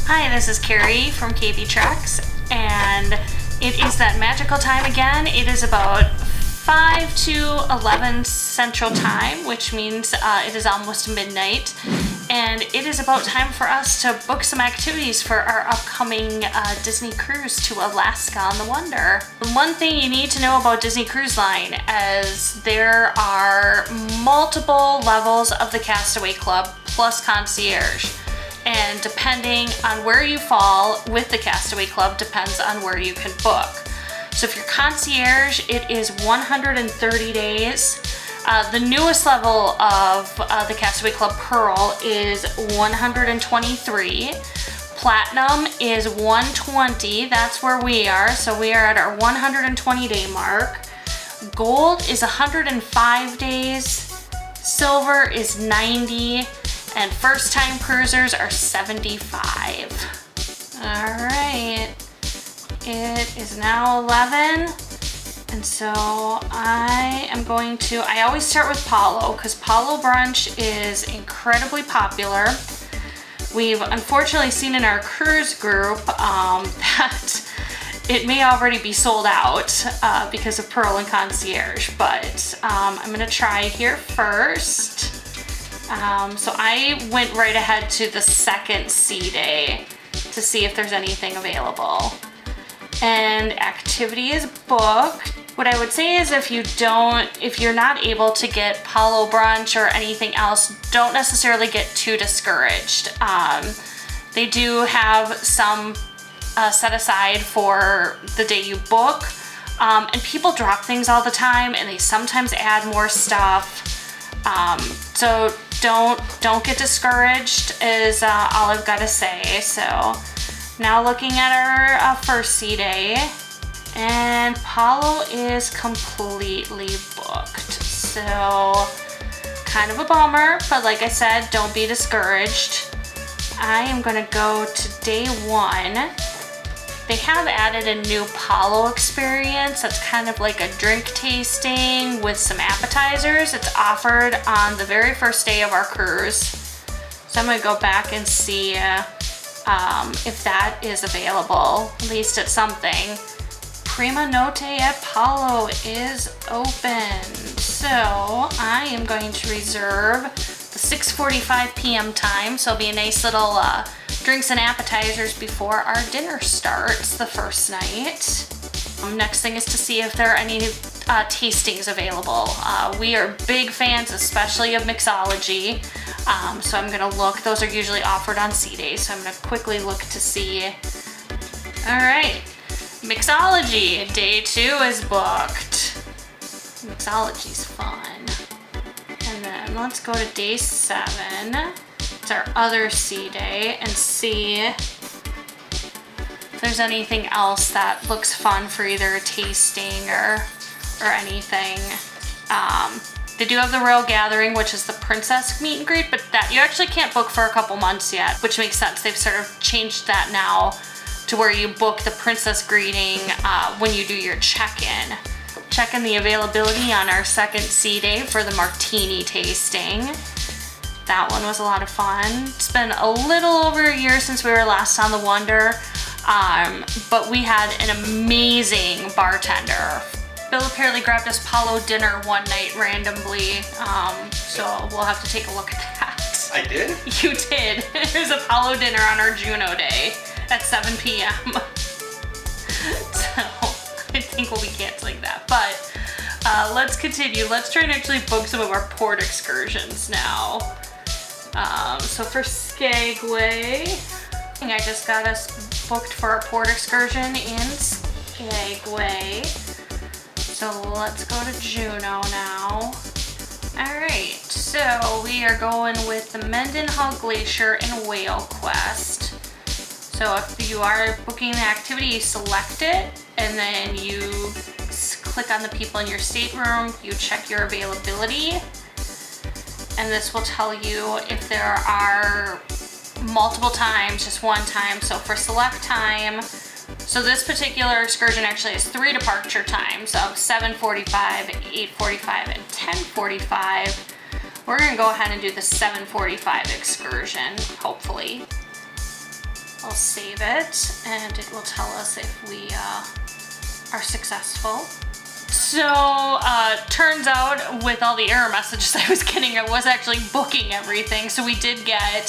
Hi, this is Carrie from KB Treks, and it is that magical time again. It is about 5 to 11 Central Time, which means it is almost midnight, and it is about time for us to book some activities for our upcoming Disney cruise to Alaska on the Wonder. The one thing you need to know about Disney Cruise Line is there are multiple levels of the Castaway Club plus concierge. And depending on where you fall with the Castaway Club depends on where you can book. So if you're concierge, it is 130 days. The newest level of the Castaway Club Pearl is 123. Platinum is 120, that's where we are. So we are at our 120 day mark. Gold is 105 days. Silver is 90. And first time cruisers are 75. All right, it is now 11. And so I always start with Palo because Palo brunch is incredibly popular. We've unfortunately seen in our cruise group that it may already be sold out because of Pearl and concierge, but I'm gonna try here first. So I went right ahead to the second sea day to see if there's anything available. And activity is booked. What I would say is if you're not able to get Palo brunch or anything else, don't necessarily get too discouraged. They do have some set aside for the day you book. And people drop things all the time and they sometimes add more stuff. So don't get discouraged is all I've got to say. So now looking at our first sea day, and Palo is completely booked. So kind of a bummer, but like I said, don't be discouraged. I am gonna go to day one. They have added a new Palo experience that's kind of like a drink tasting with some appetizers. It's offered on the very first day of our cruise. So I'm gonna go back and see if that is available, at least at something. Prima Notte at Palo is open. So I am going to reserve the 6:45 p.m. time. So it'll be a nice little drinks and appetizers before our dinner starts the first night. Next thing is to see if there are any tastings available. We are big fans, especially of mixology. So I'm gonna look, those are usually offered on sea days. So I'm gonna quickly look to see. All right, mixology, day 2 is booked. Mixology's fun. And then let's go to day 7. It's our other sea day, and see if there's anything else that looks fun for either a tasting or anything. They do have the Royal Gathering, which is the princess meet and greet, but that you actually can't book for a couple months yet, which makes sense. They've sort of changed that now to where you book the princess greeting when you do your check-in. Checking the availability on our second sea day for the martini tasting. That one was a lot of fun. It's been a little over a year since we were last on the Wonder, but we had an amazing bartender. Bill apparently grabbed us Palo dinner one night randomly, so we'll have to take a look at that. I did? You did. There's a Palo dinner on our Juno day at 7 p.m. So I think we'll be canceling that, but let's continue. Let's try and actually book some of our port excursions now. So for Skagway, I just got us booked for a port excursion in Skagway. So let's go to Juneau now. All right, so we are going with the Mendenhall Glacier and Whale Quest. So if you are booking the activity, you select it, and then you click on the people in your stateroom, you check your availability, and this will tell you if there are multiple times, just one time. So for select time, so this particular excursion actually has 3 departure times of 7:45, 8:45, and 10:45. We're gonna go ahead and do the 7:45 excursion, hopefully. I'll save it and it will tell us if we are successful. So turns out with all the error messages I was getting, I was actually booking everything. So we did get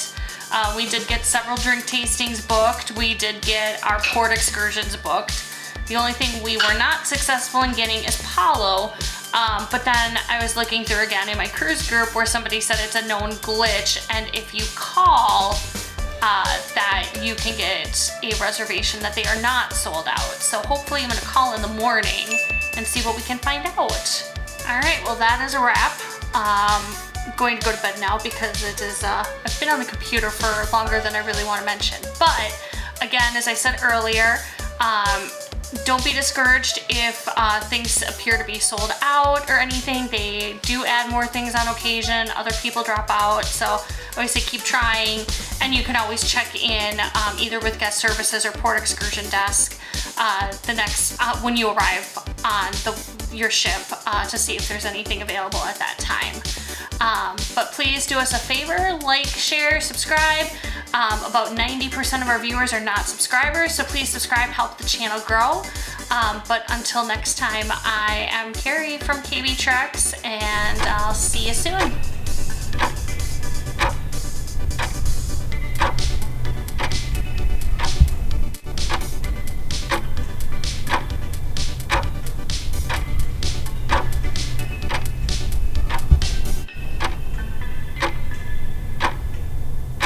several drink tastings booked. We did get our port excursions booked. The only thing we were not successful in getting is Palo. But then I was looking through again in my cruise group where somebody said it's a known glitch, and if you call, that you can get a reservation that they are not sold out. So hopefully I'm gonna call in the morning and see what we can find out. All right, well that is a wrap. I'm going to go to bed now because it is, I've been on the computer for longer than I really want to mention. But again, as I said earlier, don't be discouraged if things appear to be sold out or anything. They do add more things on occasion. Other people drop out. So I always say keep trying, and you can always check in either with guest services or port excursion desk the next when you arrive on your ship to see if there's anything available at that time. But please do us a favor, like, share, subscribe. About 90% of our viewers are not subscribers, so please subscribe, help the channel grow. But until next time, I am Carrie from KB Treks, and I'll see you soon.